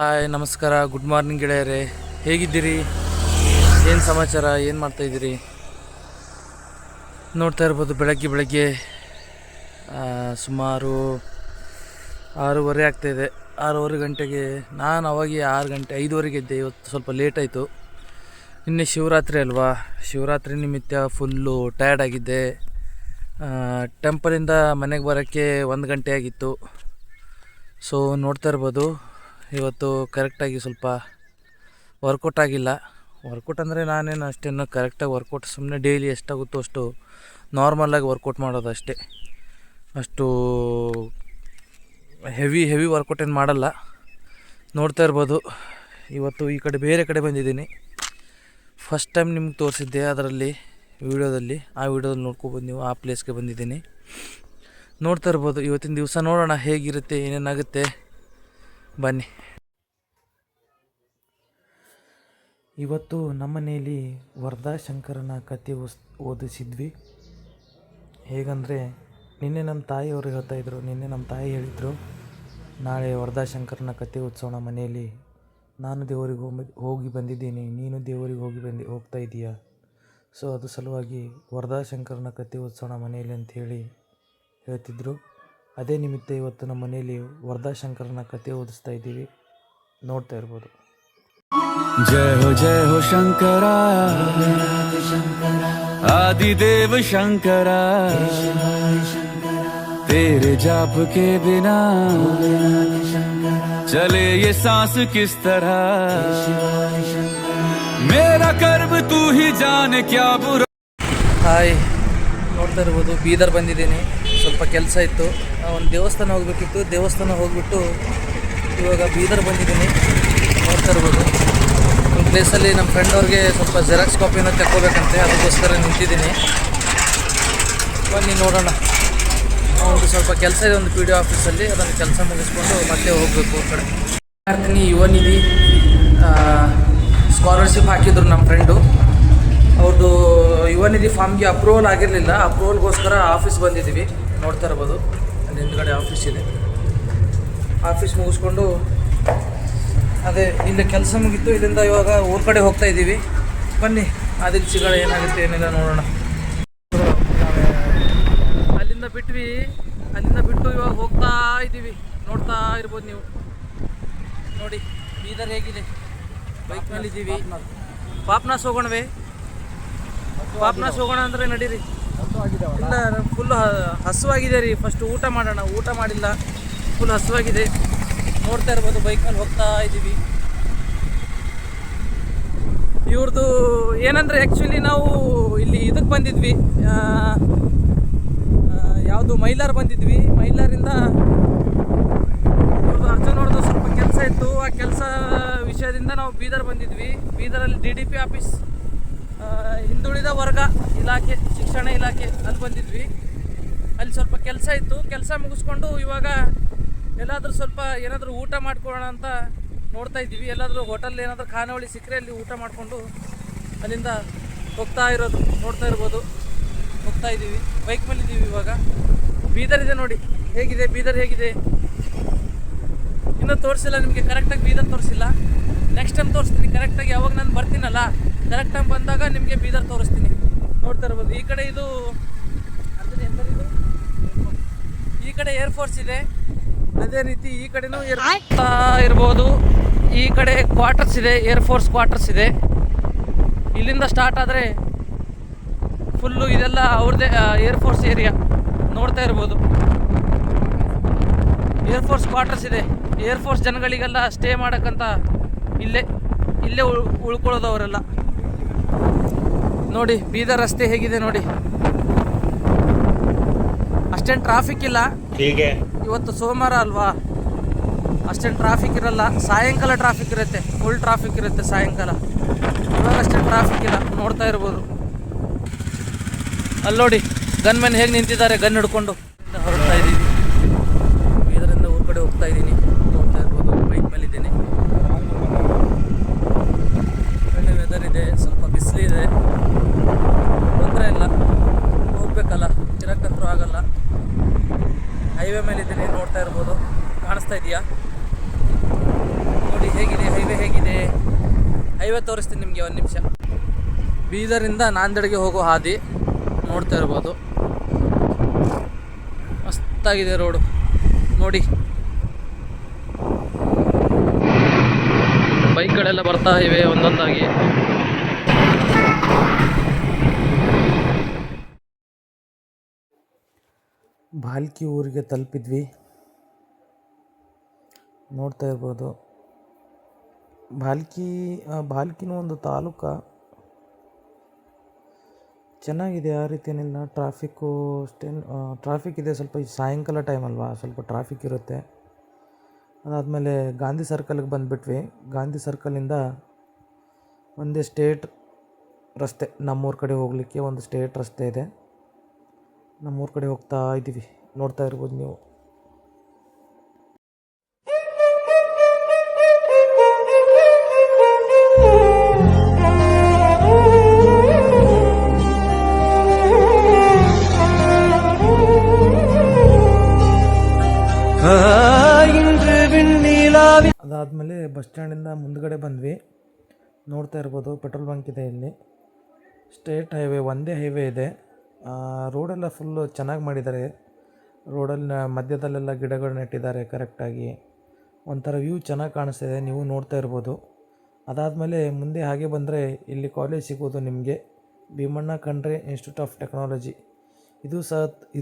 Hi ನಮಸ್ಕಾರ, good morning ಗೆಳೆಯರೇ. ಹೇಗಿದ್ದೀರಿ? ಏನು ಸಮಾಚಾರ? ಏನು ಮಾಡ್ತಾಯಿದ್ದೀರಿ? ನೋಡ್ತಾ ಇರ್ಬೋದು, ಬೆಳಗ್ಗೆ ಸುಮಾರು 6:30 ಆಗ್ತಾಯಿದೆ. 6:30 ಗಂಟೆಗೆ ನಾನು ಅವಾಗೆ 6 ಗಂಟೆ 5:15 ಎದ್ದೆ. ಇವತ್ತು ಸ್ವಲ್ಪ ಲೇಟ್ ಆಯಿತು. ನಿನ್ನೆ ಶಿವರಾತ್ರಿ ಅಲ್ವಾ, ಶಿವರಾತ್ರಿ ನಿಮಿತ್ತ ಫುಲ್ಲು ಟಯರ್ಡ್ ಆಗಿದ್ದೆ. ಟೆಂಪಲಿಂದ ಮನೆಗೆ ಬರೋಕ್ಕೆ 1 ಗಂಟೆ ಆಗಿತ್ತು. ಸೊ ನೋಡ್ತಾ ಇರ್ಬೋದು, ಇವತ್ತು ಕರೆಕ್ಟಾಗಿ ಸ್ವಲ್ಪ ವರ್ಕೌಟ್ ಆಗಿಲ್ಲ. ವರ್ಕೌಟ್ ಅಂದರೆ ನಾನೇನು ಅಷ್ಟೇನು ಕರೆಕ್ಟಾಗಿ ವರ್ಕೌಟ್, ಸುಮ್ಮನೆ ಡೈಲಿ ಎಷ್ಟಾಗುತ್ತೋ ಅಷ್ಟು ನಾರ್ಮಲಾಗಿ ವರ್ಕೌಟ್ ಮಾಡೋದು ಅಷ್ಟೇ. ಅಷ್ಟು ಹೆವಿ ವರ್ಕೌಟ್ ಏನು ಮಾಡಲ್ಲ. ನೋಡ್ತಾ ಇರ್ಬೋದು, ಇವತ್ತು ಈ ಕಡೆ ಬೇರೆ ಕಡೆ ಬಂದಿದ್ದೀನಿ. ಫಸ್ಟ್ ಟೈಮ್ ನಿಮ್ಗೆ ತೋರಿಸಿದ್ದೆ ಅದರಲ್ಲಿ ವೀಡಿಯೋದಲ್ಲಿ, ಆ ವೀಡಿಯೋದಲ್ಲಿ ನೋಡ್ಕೊಬೋದು ನೀವು. ಆ ಪ್ಲೇಸ್ಗೆ ಬಂದಿದ್ದೀನಿ. ನೋಡ್ತಾ ಇರ್ಬೋದು, ಇವತ್ತಿನ ದಿವಸ ನೋಡೋಣ ಹೇಗಿರುತ್ತೆ, ಏನೇನಾಗುತ್ತೆ, ಬನ್ನಿ. ಇವತ್ತು ನಮ್ಮ ಮನೆಯಲ್ಲಿ ವರದಾಶಂಕರನ ಕಥೆ ಓದಿಸಿದ್ವಿ. ಹೇಗಂದರೆ, ನಿನ್ನೆ ನಮ್ಮ ತಾಯಿಯವರು ಹೇಳ್ತಾಯಿದ್ರು, ನಿನ್ನೆ ನಮ್ಮ ತಾಯಿ ಹೇಳಿದರು, ನಾಳೆ ವರದಾಶಂಕರನ ಕಥೆ ಓದಿಸೋಣ ಮನೆಯಲ್ಲಿ. ನಾನು ದೇವರಿಗೆ ಹೋಗಿ ಬಂದಿದ್ದೀನಿ, ನೀನು ದೇವರಿಗೆ ಹೋಗ್ತಾ ಇದೀಯಾ. ಸೊ ಅದು ಸಲುವಾಗಿ ವರದಾಶಂಕರನ ಕಥೆ ಓದಿಸೋಣ ಮನೆಯಲ್ಲಿ ಅಂಥೇಳಿ ಹೇಳ್ತಿದ್ರು. ಅದೇ ನಿಮಿತ್ತ ಇವತ್ತು ನಮ್ಮ ಮನೆಯಲ್ಲಿ ವರದಾಶಂಕರನ ಕಥೆ ಓದಿಸ್ತಾ ಇದ್ದೀವಿ. ನೋಡ್ತಾ ಇರ್ಬೋದು. जय हो शंकरा, आदिदेव शंकरा, तेरे जाप के बिना चले ये सांस किस तरह, मेरा कर्म तू ही जाने क्या बुरा. ಹಾಯ್, ನೋಡ್ತಾ ಇರ್ಬೋದು, ಬೀದರ್ ಬಂದಿದ್ದೀನಿ. ಸ್ವಲ್ಪ ಕೆಲಸ ಇತ್ತು, ಒಂದು ದೇವಸ್ಥಾನ ಹೋಗಬೇಕಿತ್ತು. ದೇವಸ್ಥಾನ ಹೋಗ್ಬಿಟ್ಟು ಇವಾಗ ಬೀದರ್ ಬಂದಿದ್ದೀನಿ. ನೋಡ್ತಾ ಇರ್ಬೋದು, ಒಂದು ಪ್ಲೇಸಲ್ಲಿ ನಮ್ಮ ಫ್ರೆಂಡ್ ಅವ್ರಿಗೆ ಸ್ವಲ್ಪ ಜೆರಾಕ್ಸ್ ಕಾಪಿನ ತಗೋಬೇಕಂತೆ, ಅದಕ್ಕೋಸ್ಕರ ನಿಂತಿದ್ದೀನಿ. ಬನ್ನಿ ನೋಡೋಣ. ಒಂದು ಸ್ವಲ್ಪ ಕೆಲಸ ಇದೆ ಒಂದು ಪಿ ಡಿ ಆಫೀಸಲ್ಲಿ, ಅದನ್ನು ಕೆಲಸ ಮುಗಿಸ್ಕೊಂಡು ಮತ್ತೆ ಹೋಗಬೇಕು ಆ ಕಡೆ. ವಿದ್ಯಾರ್ಥಿನಿ ಯುವ ನಿಧಿ ಸ್ಕಾಲರ್ಶಿಪ್ ಹಾಕಿದ್ರು ನಮ್ಮ ಫ್ರೆಂಡು. ಅವ್ರದ್ದು ಯುವ ನಿಧಿ ಫಾರ್ಮ್ಗೆ ಅಪ್ರೂವಲ್ ಆಗಿರಲಿಲ್ಲ. ಅಪ್ರೂವಲ್ಗೋಸ್ಕರ ಆಫೀಸ್ ಬಂದಿದ್ದೀವಿ. ನೋಡ್ತಾ ಇರ್ಬೋದು, ಅಲ್ಲಿ ಹಿಂದ್ಗಡೆ ಆಫೀಸ್ ಇದೆ. ಆಫೀಸ್ ಮುಗಿಸ್ಕೊಂಡು ಅದೇ ಇಲ್ಲಿ ಕೆಲಸ ಮುಗಿತು. ಇಲ್ಲಿಂದ ಇವಾಗ ಊರ ಕಡೆ ಹೋಗ್ತಾ ಇದ್ದೀವಿ. ಬನ್ನಿ, ಆದಿತ್ಯಗಳ ಏನಾಗುತ್ತೆ ಏನಿಲ್ಲ ನೋಡೋಣ. ಅಲ್ಲಿಂದ ಬಿಟ್ಟು ಇವಾಗ ಹೋಗ್ತಾ ಇದ್ದೀವಿ. ನೋಡ್ತಾ ಇರ್ಬೋದು ನೀವು. ನೋಡಿ ಬೀದರ್ ಹೇಗಿದೆ. ಬೈಕ್ ಮೇಲೆ ಇದ್ದೀವಿ. ಪಾಪ್ನಾಸ್ ಹೋಗೋಣವೇ? ಪಾಪ್ನಾಸ್ ಹೋಗೋಣ ಅಂದರೆ ನಡೀರಿ. ಇಲ್ಲ, ಫುಲ್ ಹಸುವಾಗಿದೆ ರೀ. ಫಸ್ಟ್ ಊಟ ಮಾಡೋಣ. ಊಟ ಮಾಡಿಲ್ಲ, ಫುಲ್ ಹಸುವಾಗಿದೆ. ನೋಡ್ತಾ ಇರ್ಬೋದು, ಬೈಕ್ ಮೇಲೆ ಹೋಗ್ತಾ ಇದ್ದೀವಿ. ಇವ್ರದ್ದು ಏನಂದರೆ, ಆ್ಯಕ್ಚುಲಿ ನಾವು ಇಲ್ಲಿ ಇದಕ್ಕೆ ಬಂದಿದ್ವಿ, ಯಾವುದು ಮೈಲಾರ ಬಂದಿದ್ವಿ. ಮೈಲಾರಿಂದ ಇವ್ರದ್ದು ಅರ್ಜುನವ್ರದ್ದು ಸ್ವಲ್ಪ ಕೆಲಸ ಇತ್ತು. ಆ ಕೆಲಸ ವಿಷಯದಿಂದ ನಾವು ಬೀದರ್ ಬಂದಿದ್ವಿ. ಬೀದರಲ್ಲಿ DDP ಆಫೀಸ್, ಹಿಂದುಳಿದ ವರ್ಗ ಇಲಾಖೆ, ಶಿಕ್ಷಣ ಇಲಾಖೆ, ಅಲ್ಲಿ ಬಂದಿದ್ವಿ. ಅಲ್ಲಿ ಸ್ವಲ್ಪ ಕೆಲಸ ಇತ್ತು. ಕೆಲಸ ಮುಗಿಸ್ಕೊಂಡು ಇವಾಗ ಎಲ್ಲಾದರೂ ಸ್ವಲ್ಪ ಏನಾದರೂ ಊಟ ಮಾಡ್ಕೊಳ್ಳೋಣ ಅಂತ ನೋಡ್ತಾ ಇದ್ದೀವಿ. ಎಲ್ಲಾದರೂ ಹೋಟೆಲ್ ಏನಾದರೂ ಖಾನಾವಳಿ ಸಿಕ್ಕರೆ ಅಲ್ಲಿ ಊಟ ಮಾಡಿಕೊಂಡು ಅಲ್ಲಿಂದ ಹೋಗ್ತಾ ಇರೋದು. ನೋಡ್ತಾ ಇರ್ಬೋದು, ಹೋಗ್ತಾ ಇದ್ದೀವಿ. ಬೈಕ್ ಮೇಲೆ ಇದ್ದೀವಿ. ಇವಾಗ ಬೀದರ್ ಇದೆ ನೋಡಿ, ಹೇಗಿದೆ ಬೀದರ್ ಹೇಗಿದೆ. ಇನ್ನೂ ತೋರಿಸಿಲ್ಲ ನಿಮಗೆ, ಕರೆಕ್ಟಾಗಿ ಬೀದರ್ ತೋರಿಸಿಲ್ಲ. ನೆಕ್ಸ್ಟ್ ಟೈಮ್ ತೋರಿಸ್ತೀನಿ ಕರೆಕ್ಟಾಗಿ. ಯಾವಾಗ ನಾನು ಬರ್ತೀನಲ್ಲ, ಕರೆಕ್ಟ್ ಟೈಮ್ ಬಂದಾಗ ನಿಮಗೆ ಬೀದರ್ ತೋರಿಸ್ತೀನಿ. ನೋಡ್ತಾ ಇರ್ಬೋದು, ಈ ಕಡೆ ಇದು ಈ ಕಡೆ ಏರ್ಫೋರ್ಸ್ ಇದೆ. ಅದೇ ರೀತಿ ಈ ಕಡೆನೂ ಇರ್ಬೋದು. ಈ ಕಡೆ ಕ್ವಾರ್ಟರ್ಸ್ ಇದೆ, ಏರ್ಫೋರ್ಸ್ ಕ್ವಾರ್ಟರ್ಸ್ ಇದೆ. ಇಲ್ಲಿಂದ ಸ್ಟಾರ್ಟ್ ಆದರೆ ಫುಲ್ಲು ಇದೆಲ್ಲ ಅವ್ರದ್ದೇ ಏರ್ಫೋರ್ಸ್ ಏರಿಯಾ. ನೋಡ್ತಾ ಇರ್ಬೋದು, ಏರ್ಫೋರ್ಸ್ ಕ್ವಾರ್ಟರ್ಸ್ ಇದೆ. ಏರ್ಫೋರ್ಸ್ ಜನಗಳಿಗೆಲ್ಲ ಸ್ಟೇ ಮಾಡೋಕ್ಕಂತ ಇಲ್ಲೇ ಉಳ್ಕೊಳ್ಳೋದು ಅವರೆಲ್ಲ. ನೋಡಿ ಬೀದರ್ ರಸ್ತೆ ಹೇಗಿದೆ ನೋಡಿ. ಅಷ್ಟೇನು ಟ್ರಾಫಿಕ್ ಇಲ್ಲ. ಇವತ್ತು ಸೋಮವಾರ ಅಲ್ವಾ, ಅಷ್ಟೇನು ಟ್ರಾಫಿಕ್ ಇರಲ್ಲ. ಸಾಯಂಕಾಲ ಟ್ರಾಫಿಕ್ ಇರುತ್ತೆ, ಫುಲ್ ಟ್ರಾಫಿಕ್ ಇರುತ್ತೆ ಸಾಯಂಕಾಲ. ಇವಾಗ ಅಷ್ಟೇನು ಟ್ರಾಫಿಕ್ ಇಲ್ಲ. ನೋಡ್ತಾ ಇರ್ಬೋದು, ಅಲ್ಲಿ ನೋಡಿ ಗನ್ ಮ್ಯಾನ್ ಹೇಗೆ ನಿಂತಿದ್ದಾರೆ, ಗನ್ ಹಿಡ್ಕೊಂಡು. ಹೊರಡ್ತಾ ಇದ್ದೀವಿ, ಇದರಿಂದ ಊರ ಕಡೆ ಹೋಗ್ತಾ ಇದ್ದೀನಿ. ನೋಡ್ತಾ ಇರ್ಬೋದು, ಬೈಕ್ ಮೇಲೆ ಇದ್ದೀನಿ. ಒಳ್ಳೆ ವೆದರ್ ಇದೆ, ಸ್ವಲ್ಪ ಬಿಸಿಲಿದೆ, ತೊಂದರೆ ಇಲ್ಲ. ಹೋಗ್ಬೇಕಲ್ಲ, ಇರೋಕ್ಕಂತೂ ಆಗಲ್ಲ. ಹೈವೇ ಮೇಲೆ ಇದ್ದೀನಿ. ನೋಡ್ತಾ ಇರ್ಬೋದು, ಕಾಣಿಸ್ತಾ ಇದೆಯಾ ನೋಡಿ ಹೈವೇ ತೋರಿಸ್ತೀನಿ ನಿಮಗೆ ಒಂದು ನಿಮಿಷ. ಬೀದರಿಂದ ನಾಂದೇಡ್ಗೆ ಹೋಗೋ ಹಾದಿ ನೋಡ್ತಾ ಇರ್ಬೋದು. ಮಸ್ತಾಗಿದೆ ರೋಡು ನೋಡಿ. ಬೈಕ್ಗಳೆಲ್ಲ ಬರ್ತಾ ಇವೆ ಒಂದೊಂದಾಗಿ. ಭಾಲ್ಕಿ ಊರಿಗೆ ತಲುಪಿದ್ವಿ, ನೋಡ್ತಾ ಇರ್ಬೋದು. ಭಾಲ್ಕಿನೂ ಒಂದು ತಾಲೂಕ, ಚೆನ್ನಾಗಿದೆ, ಆ ರೀತಿ ಏನಿಲ್ಲ. ಟ್ರಾಫಿಕ್ ಇದೆ, ಸ್ವಲ್ಪ ಸಾಯಂಕಾಲ ಟೈಮ್ ಅಲ್ವಾ, ಸ್ವಲ್ಪ ಟ್ರಾಫಿಕ್ ಇರುತ್ತೆ. ಅದಾದಮೇಲೆ ಗಾಂಧಿ ಸರ್ಕಲ್ಗೆ ಬಂದುಬಿಟ್ವಿ. ಗಾಂಧಿ ಸರ್ಕಲಿಂದ ಒಂದೇ ಸ್ಟೇಟ್ ರಸ್ತೆ, ನಮ್ಮೂರ ಕಡೆ ಹೋಗಲಿಕ್ಕೆ ಒಂದು ಸ್ಟೇಟ್ ರಸ್ತೆ ಇದೆ. ನಮ್ಮೂರ ಕಡೆ ಹೋಗ್ತಾ ಇದ್ದೀವಿ, ನೋಡ್ತಾ ಇರ್ಬೋದು ನೀವು. ಅದಾದಮೇಲೆ ಬಸ್ ಸ್ಟ್ಯಾಂಡಿಂದ ಮುಂದ್ಗಡೆ ಬಂದ್ವಿ, ನೋಡ್ತಾ ಇರ್ಬೋದು. ಪೆಟ್ರೋಲ್ ಬಂಕ್ ಇದೆ ಇಲ್ಲಿ. ಸ್ಟೇಟ್ ಹೈವೇ, ಒಂದೇ ಹೈವೇ ಇದೆ. ರೋಡೆಲ್ಲ ಫುಲ್ಲು ಚೆನ್ನಾಗಿ ಮಾಡಿದ್ದಾರೆ. ರೋಡಲ್ಲಿ ಮಧ್ಯದಲ್ಲೆಲ್ಲ ಗಿಡಗಳು ನೆಟ್ಟಿದ್ದಾರೆ ಕರೆಕ್ಟಾಗಿ. ಒಂಥರ ವ್ಯೂ ಚೆನ್ನಾಗಿ ಕಾಣಿಸ್ತಿದೆ, ನೀವು ನೋಡ್ತಾ ಇರ್ಬೋದು. ಅದಾದಮೇಲೆ ಮುಂದೆ ಹಾಗೆ ಬಂದರೆ ಇಲ್ಲಿ ಕಾಲೇಜ್ ಸಿಗೋದು ನಿಮಗೆ, Bhimanna Khandre institute of technology.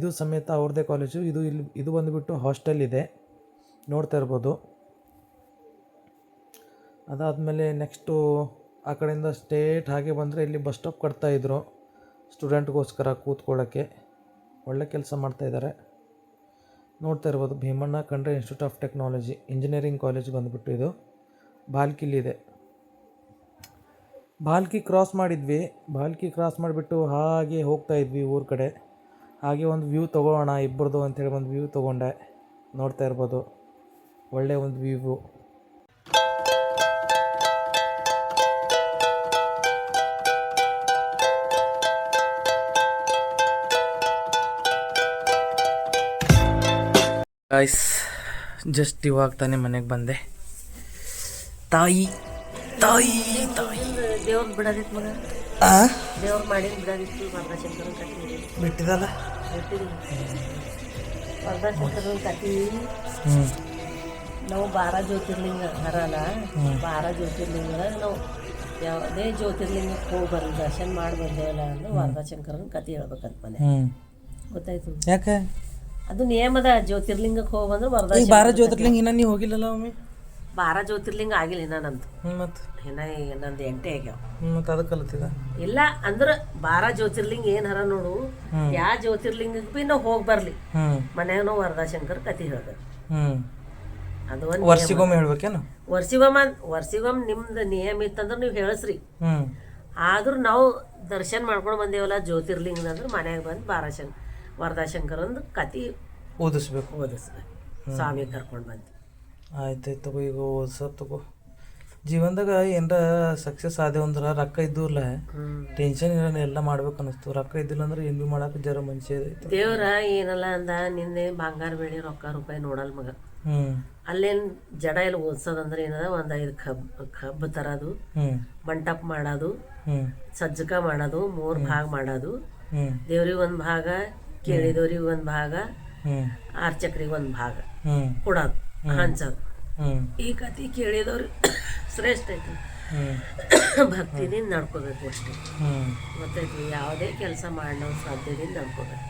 ಇದು ಸಮೇತ ಅವ್ರದ್ದೇ ಕಾಲೇಜು. ಇದು ಬಂದುಬಿಟ್ಟು ಹಾಸ್ಟೆಲ್ ಇದೆ, ನೋಡ್ತಾ ಇರ್ಬೋದು. ಅದಾದಮೇಲೆ ನೆಕ್ಸ್ಟು ಆ ಕಡೆಯಿಂದ ಸ್ಟೇಟ್ ಹಾಗೆ ಬಂದರೆ ಇಲ್ಲಿ ಬಸ್ ಸ್ಟಾಪ್ ಕಟ್ತಾಯಿದ್ರು ಸ್ಟೂಡೆಂಟ್ಗೋಸ್ಕರ ಕೂತ್ಕೊಳ್ಳೋಕ್ಕೆ. ಒಳ್ಳೆ ಕೆಲಸ ಮಾಡ್ತಾಯಿದ್ದಾರೆ, ನೋಡ್ತಾ ಇರ್ಬೋದು. Bhimanna Khandre institute of technology engineering college ಬಂದುಬಿಟ್ಟು ಇದು ಭಾಲ್ಕಿಲಿದೆ. ಭಾಲ್ಕಿ ಕ್ರಾಸ್ ಮಾಡಿದ್ವಿ. ಭಾಲ್ಕಿ ಕ್ರಾಸ್ ಮಾಡಿಬಿಟ್ಟು ಹಾಗೆ ಹೋಗ್ತಾ ಇದ್ವಿ ಊರ ಕಡೆ. ಹಾಗೆ ಒಂದು ವ್ಯೂ ತೊಗೊಳ್ಳೋಣ ಇಬ್ಬರದು ಅಂಥೇಳಿ ಒಂದು ವ್ಯೂ ತೊಗೊಂಡೆ, ನೋಡ್ತಾ ಇರ್ಬೋದು. ಒಳ್ಳೆ ಒಂದು ವ್ಯೂ. ಗೈಸ್, ಜಸ್ಟ್ ಇವಾಗ ತಾನೇ ಮನೆಗೆ ಬಂದೆ. ತಾಯಿ ತಾಯಿ ತಾಯಿ ದೇವ್ರು ಬಿಡೋದಿತ್ತು ಮಗ, ದೇವ್ರು ಮಾಡಿದ್ ಬಿಡೋದಿತ್ತು. ವರದಾಶಂಕರನ್ ಕಟ್ಟಿ ಬಿಟ್ಟಿದಲ್ಲ, ವರದಾಶಂಕರನ್ ಕಟ್ಟಿ ನಾವು 12 ಜ್ಯೋತಿರ್ಲಿಂಗ ಹರಲ್ಲ. 12 ಜ್ಯೋತಿರ್ಲಿಂಗ ನಾವು ಯಾವುದೇ ಜ್ಯೋತಿರ್ಲಿಂಗಕ್ಕೆ ಹೋಗಿ ಬರೋ ದರ್ಶನ ಮಾಡಿ ಬಂದೇವಲ್ಲ ಅಂದ್ರೆ ವರದಾಶಂಕರನ್ ಕತೆ ಹೇಳ್ಬೇಕಂತ ಮನೆ ಗೊತ್ತಾಯ್ತು. ಯಾಕೆ ಅದು ನಿಯಮದ. ಜ್ಯೋತಿರ್ಲಿಂಗಕ್ಕೆ ಹೋಗಿ ಬಂದ್ರೆ 12 ಜ್ಯೋತಿರ್ಲಿಂಗ ಇನ್ನ ನೀವು ಹೋಗಿಲ್ಲಲ್ಲ ಒಮ್ಮೆ? 12 ಜ್ಯೋತಿರ್ಲಿಂಗ ಆಗಿಲ್ಲ ಇನ್ನ ನಂದು. ಮತ್ತು ಇನ್ನ ನಂದು 8 ಆಗ್ಯಾವ. ಮತ್ತು ಅದಕ್ಕೆ ಕಲಿತಿದ ಇಲ್ಲ ಅಂದ್ರೆ 12 ಜ್ಯೋತಿರ್ಲಿಂಗ ಏನ್ ಹರ ನೋಡು. ಯಾವ ಜ್ಯೋತಿರ್ಲಿಂಗಕ್ಕೆ ಬಿ ನಾವು ಹೋಗಿ ಬರ್ಲಿ ಮನ್ಯಾಗ ನಾವು ವರದಾಶಂಕರ್ ಕತೆ ಹೇಳ್ಬೇಕು. ಅದು ಒಂದು ವರ್ಷಿಗೊಮ್ಮೆ ಹೇಳ್ಬೇಕೇನು? ವರ್ಷಿಗೊಮ್ಮೆ ನಿಮ್ದು ನಿಯಮ ಇತ್ತಂದ್ರೆ ನೀವು ಹೇಳಿಸ್ರಿ. ಆದ್ರೂ ನಾವು ದರ್ಶನ ಮಾಡ್ಕೊಂಡು ಬಂದೇವಲ್ಲ ಜ್ಯೋತಿರ್ಲಿಂಗ ಅಂದ್ರೆ ಮನ್ಯಾಗ ಬಂದು ವರದಾಶಂಕರಂದು ಕತೆ ಓದಿಸ್ಬೇಕು. ಸ್ವಾಮಿ ಕರ್ಕೊಂಡು ಬಂದು ಆಯ್ತಾಯ್ತು ತಗೋ. ಈಗ ಓದ್ಸ ತಗೋ. ಜೀವನದಾಗ ಏನಾರ ಸಕ್ಸಸ್ ಆದೇವು ಅಂದ್ರೆ ರೊಕ್ಕ ಇದ್ದೂರ್ಲ ಟೆನ್ಷನ್ ಇರೋಣ, ಎಲ್ಲ ಮಾಡ್ಬೇಕು ಅನ್ನಿಸ್ತು. ರೊಕ್ಕ ಇದ್ದಿಲ್ಲ ಅಂದ್ರೆ ಏನು ಭೀ ಮಾಡಕ್ಕೆ ಜರ ಮನುಷ್ಯ ದೇವ್ರ ಏನಲ್ಲ ಅಂದ ನಿನ್ನೆ ಬಂಗಾರ ಬೆಳ್ಳಿ ರೊಕ್ಕ ರೂಪಾಯಿ ನೋಡಲ್ ಮಗ. ಅಲ್ಲೇನ್ ಜಡ ಎಲ್ಲ ಓದ್ಸೋದಂದ್ರೆ ಏನದ, ಒಂದ್ 5 ಕಬ್ಬ ತರದು, ಮಂಟಪ ಮಾಡೋದು, ಸಜ್ಜಕ ಮಾಡೋದು, 3 ಭಾಗ ಮಾಡೋದು, ದೇವ್ರಿಗೆ 1 ಭಾಗ, ಕೇಳಿದವ್ರಿಗೆ 1 ಭಾಗ, ಅರ್ಚಕ್ರಿಗೆ 1 ಭಾಗ ಕೊಡೋದು, ಹಂಚೋದು. ಈ ಕತಿ ಕೇಳಿದವ್ರಿಗೆ ಶ್ರೇಷ್ಠ ಐತಿ. ಭಕ್ತಿದಿಂದ ನಡ್ಕೋಬೇಕು ಅಷ್ಟೇ, ಗೊತ್ತಾಯ್ತು. ಯಾವುದೇ ಕೆಲಸ ಮಾಡೋ ಸಾಧ್ಯದಿಂದ ನಡ್ಕೋಬೇಕು.